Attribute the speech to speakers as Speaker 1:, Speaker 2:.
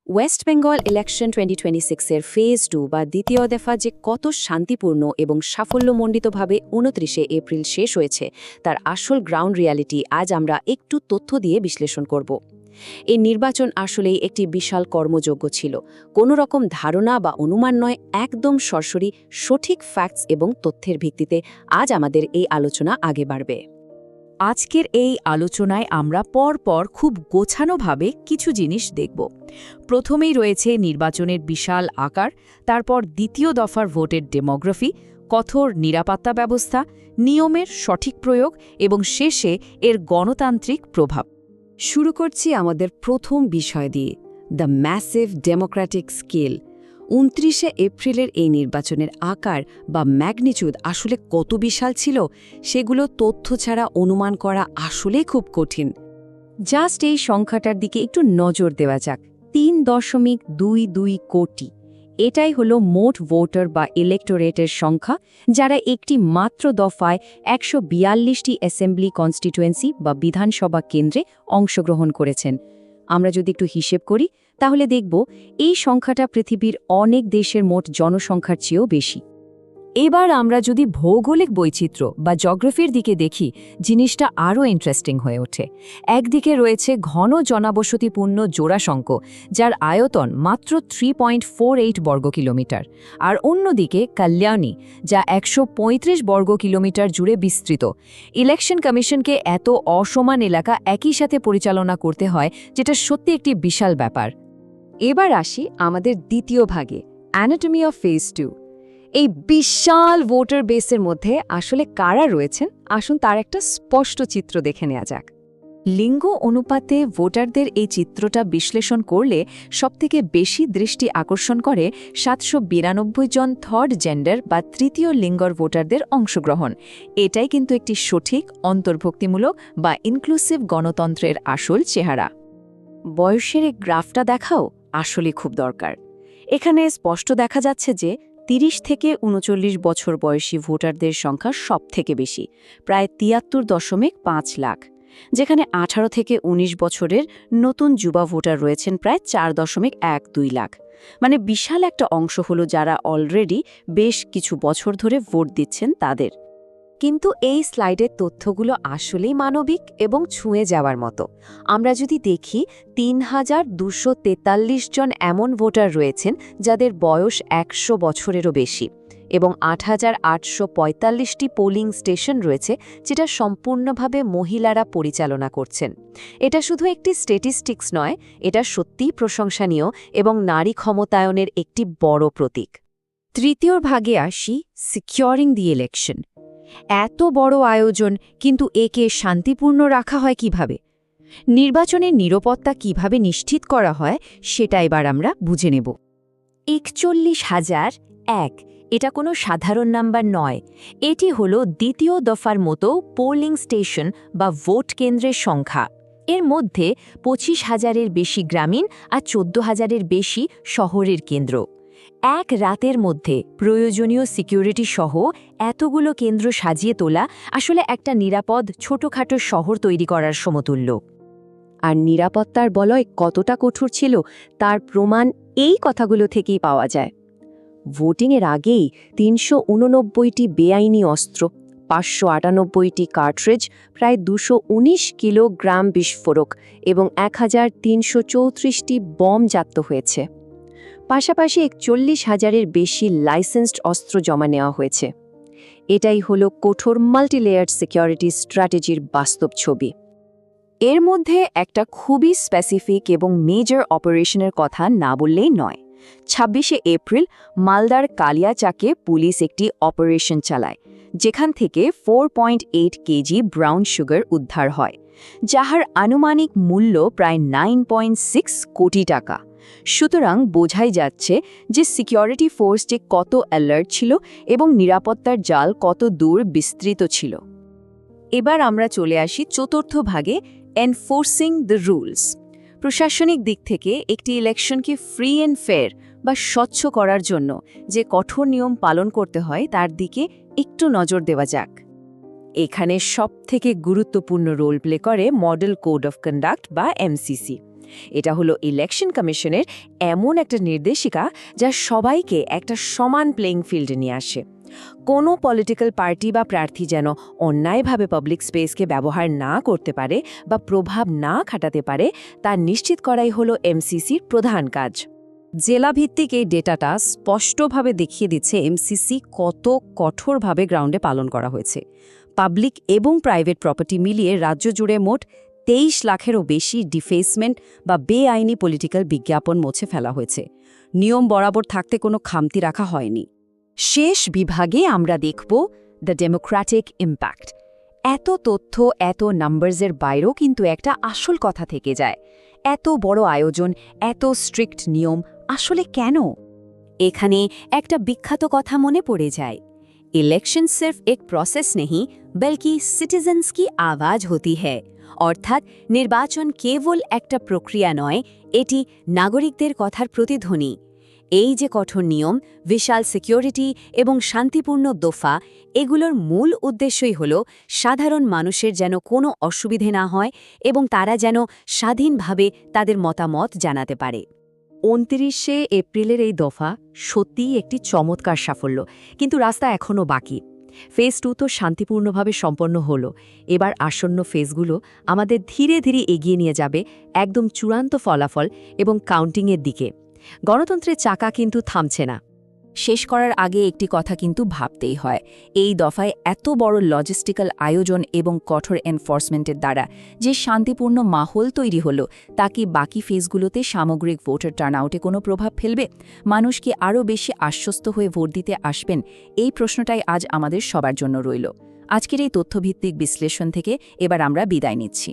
Speaker 1: West Bengal election 2026-এর phase 2 বা দ্বিতীয় দফা যে কত শান্তিপূর্ণ এবং সাফল্যমণ্ডিতভাবে 29 এপ্রিল শেষ হয়েছে তার আসল গ্রাউন্ড রিয়ালিটি আজ আমরা একটু তথ্য দিয়ে বিশ্লেষণ করব। এই নির্বাচন আসলেই একটি বিশাল কর্মযজ্ঞ ছিল, কোনো রকম ধারণা বা অনুমান নয়, একদম সরাসরি সঠিক ফ্যাক্টস এবং তথ্যের ভিত্তিতে আজ আমাদের এই আলোচনা আগে বাড়বে।
Speaker 2: আজকের এই আলোচনায় আমরা পরপর খুব গোছানোভাবে কিছু জিনিস দেখব। প্রথমেই রয়েছে নির্বাচনের বিশাল আকার, তারপর দ্বিতীয় দফার ভোটের ডেমোগ্রাফি, কঠোর নিরাপত্তা ব্যবস্থা, নিয়মের সঠিক প্রয়োগ এবং শেষে এর গণতান্ত্রিক প্রভাব।
Speaker 1: শুরু করছি আমাদের প্রথম বিষয় দিয়ে, দ্য ম্যাসিভ ডেমোক্রেটিক স্কেল। 29 এপ্রিলের এই নির্বাচনের আকার বা ম্যাগনিচিউড আসলে কত বিশাল ছিল সেগুলো তথ্য ছাড়া অনুমান করা আসলেই খুব কঠিন। জাস্ট এই সংখ্যাটার দিকে একটু নজর দেওয়া যাক। 3.22 কোটি, এটাই হলো মোট ভোটার বা ইলেক্টোরেটের সংখ্যা, যারা একটি মাত্র দফায় 142টি অ্যাসেম্বলি কনস্টিটুয়েন্সি বা বিধানসভা কেন্দ্রে অংশগ্রহণ করেছেন। আমরা যদি একটু হিসেব করি তাহলে দেখব এই সংখ্যাটা পৃথিবীর অনেক দেশের মোট জনসংখ্যার চেয়েও বেশি।
Speaker 2: এবার আমরা যদি ভৌগোলিক বৈচিত্র্য বা জিওগ্রাফির দিকে দেখি, জিনিসটা আরও ইন্টারেস্টিং হয়ে ওঠে। একদিকে রয়েছে ঘন জনবসতিপূর্ণ জোড়াশঙ্ক, যার আয়তন মাত্র 3.48 বর্গ কিলোমিটার, আর অন্যদিকে কল্যাণী, যা 135 বর্গ কিলোমিটার জুড়ে বিস্তৃত। ইলেকশন কমিশনকে এত অসমান এলাকা একই সাথে পরিচালনা করতে হয়, যেটা সত্যি একটি বিশাল ব্যাপার।
Speaker 1: এবার আসি আমাদের দ্বিতীয় ভাগে, অ্যানাটমি অফ ফেজ 2। এই বিশাল ভোটার বেসের মধ্যে আসলে কারা রয়েছেন, আসুন তার একটা স্পষ্ট চিত্র দেখে নেওয়া যাক।
Speaker 2: লিঙ্গ অনুপাতে ভোটারদের এই চিত্রটা বিশ্লেষণ করলে সবথেকে বেশি দৃষ্টি আকর্ষণ করে 792 জন থার্ড জেন্ডার বা তৃতীয় লিঙ্গর ভোটারদের অংশগ্রহণ। এটাই কিন্তু একটি সঠিক অন্তর্ভুক্তিমূলক বা ইনক্লুসিভ গণতন্ত্রের আসল চেহারা।
Speaker 1: বয়সের এই গ্রাফটা দেখাও আসলে খুব দরকার। এখানে স্পষ্ট দেখা যাচ্ছে যে 30 থেকে 39 বছর বয়সী ভোটারদের সংখ্যা সবথেকে বেশি, প্রায় 73.5 লাখ, যেখানে 18 থেকে 19 বছরের নতুন যুবা ভোটার রয়েছেন প্রায় 4.12 লাখ। মানে বিশাল একটা অংশ হলো যারা অলরেডি বেশ কিছু বছর ধরে ভোট দিচ্ছেন তাদের। কিন্তু এই স্লাইডের তথ্যগুলো আসলেই মানবিক এবং ছুঁয়ে যাওয়ার মতো। আমরা যদি দেখি 3,243 জন এমন ভোটার রয়েছেন যাদের বয়স 100 বছরেরও বেশি, এবং 8,845টি পোলিং স্টেশন রয়েছে যেটা সম্পূর্ণভাবে মহিলারা পরিচালনা করছেন। এটা শুধু একটি স্ট্যাটিস্টিক্স নয়, এটা সত্যিই প্রশংসনীয় এবং নারী ক্ষমতায়নের একটি বড় প্রতীক। তৃতীয় ভাগে আসি, সিকিউরিং দি ইলেকশন। এত বড় আয়োজন, কিন্তু একে শান্তিপূর্ণ রাখা হয় কিভাবে? নির্বাচনের নিরাপত্তা কিভাবে নিশ্চিত করা হয় সেটা এবার আমরা বুঝে নেব। 41,001, এটা কোনো সাধারণ নাম্বার নয়। এটি হলো দ্বিতীয় দফার মতো পোলিং স্টেশন বা ভোট কেন্দ্রের সংখ্যা। এর মধ্যে 25,000-এর বেশি গ্রামীণ আর 14,000-এর বেশি শহরের কেন্দ্র। এক রাতের মধ্যে প্রয়োজনীয় সিকিউরিটি সহ এতগুলো কেন্দ্র সাজিয়ে তোলা আসলে একটা নিরাপদ ছোটখাটো শহর তৈরি করার সমতুল্য। আর নিরাপত্তার বলয় কতটা কঠোর ছিল তার প্রমাণ এই কথাগুলো থেকেই পাওয়া যায়। ভোটিংয়ের আগেই 389টি বেআইনি অস্ত্র, 598টি কার্ট্রিজ, প্রায় 219 কিলোগ্রাম বিস্ফোরক এবং 1,334টি বম জব্দ হয়েছে। পাশাপাশি 41,000-এর বেশি লাইসেন্সড অস্ত্র জমা নেওয়া হয়েছে। এটাই হলো কঠোর মাল্টিলেয়ার্ড সিকিউরিটি স্ট্র্যাটেজির বাস্তব ছবি। এর মধ্যে একটা খুবই স্পেসিফিক এবং মেজর অপারেশনের কথা না বললেই নয়। 26 এপ্রিল মালদার কালিয়াচাকে পুলিশ একটি অপারেশন চালায়, যেখান থেকে 4.8 কেজি ব্রাউন সুগার উদ্ধার হয়, যাহার আনুমানিক মূল্য প্রায় 9.6 কোটি টাকা। সুতরাং বোঝাই যাচ্ছে যে সিকিউরিটি ফোর্স যে কত অ্যালার্ট ছিল এবং নিরাপত্তার জাল কত দূর বিস্তৃত ছিল। এবার আমরা চলে আসি চতুর্থ ভাগে, এনফোর্সিং দ্য রুলস। প্রশাসনিক দিক থেকে একটি ইলেকশনকে ফ্রি অ্যান্ড ফেয়ার বা স্বচ্ছ করার জন্য যে কঠোর নিয়ম পালন করতে হয় তার দিকে একটু নজর দেওয়া যাক। এখানে সবথেকে গুরুত্বপূর্ণ রোল প্লে করে মডেল কোড অফ কন্ডাক্ট বা এমসিসি। এটা হলো ইলেকশন কমিশনের এমন একটা নির্দেশিকা যা সবাইকে একটা সমান প্লেইং ফিল্ডে নিয়ে আসে। কোনো পলিটিক্যাল পার্টি বা প্রার্থী যেন অন্যায়ভাবে পাবলিক স্পেসকে ব্যবহার না করতে পারে বা প্রভাব না খাটাতে পারে তা নিশ্চিত করাই হলো এমসিসির প্রধান কাজ।
Speaker 2: জেলাভিত্তিক এই ডেটাটা স্পষ্টভাবে দেখিয়ে দিচ্ছে এমসিসি কত কঠোরভাবে গ্রাউন্ডে পালন করা হয়েছে। পাবলিক এবং প্রাইভেট প্রপার্টি মিলিয়ে রাজ্য জুড়ে মোট 23 লাখেরও বেশি ডিফেসমেন্ট বা বেআইনি পলিটিক্যাল বিজ্ঞাপন মুছে ফেলা হয়েছে। নিয়ম বরাবর থাকতে কোনো খামতি রাখা হয়নি। শেষ বিভাগে আমরা দেখব দ্য ডেমোক্র্যাটিক ইম্প্যাক্ট। এত তথ্য, এত নাম্বারসের বাইরেও কিন্তু একটা আসল কথা থেকে যায়। এত বড় আয়োজন, এত স্ট্রিক্ট নিয়ম আসলে কেন? এখানে একটা বিখ্যাত কথা মনে পড়ে যায়, ইলেকশন সির্ফ এক প্রসেস नहीं बल्कि সিটিজেন্স কি আওয়াজ হতি है। অর্থাৎ নির্বাচন কেবল একটা প্রক্রিয়া নয়, এটি নাগরিকদের কথার প্রতিধ্বনি। এই যে কঠোর নিয়ম, বিশাল সিকিউরিটি এবং শান্তিপূর্ণ দফা, এগুলোর মূল উদ্দেশ্যই হল সাধারণ মানুষের যেন কোনো অসুবিধে না হয় এবং তারা যেন স্বাধীনভাবে তাদের মতামত জানাতে পারে। 29শে এপ্রিলের এই দফা সত্যিই একটি চমৎকার সাফল্য, কিন্তু রাস্তা এখনও বাকি। ফেজ 2 তো শান্তিপূর্ণভাবে সম্পন্ন হলো। এবার আসন্ন ফেজগুলো আমাদের ধীরে ধীরে এগিয়ে নিয়ে যাবে একদম চূড়ান্ত ফলাফল এবং কাউন্টিংয়ের দিকে। গণতন্ত্রের চাকা কিন্তু থামছে না। শেষ করার আগে একটি কথা কিন্তু ভাবতেই হয়, এই দফায় এত বড় লজিস্টিক্যাল আয়োজন এবং কঠোর এনফোর্সমেন্টের দ্বারা যে শান্তিপূর্ণ মাহল তৈরি হলো, তা কি বাকি ফেজগুলোতে সামগ্রিক ভোটার টার্নআউটে কোনো প্রভাব ফেলবে? মানুষ কি আরও বেশি আশ্বস্ত হয়ে ভোট দিতে আসবেন? এই প্রশ্নটাই আজ আমাদের সবার জন্য রইল। আজকের এই তথ্যভিত্তিক বিশ্লেষণ থেকে এবার আমরা বিদায় নিচ্ছি।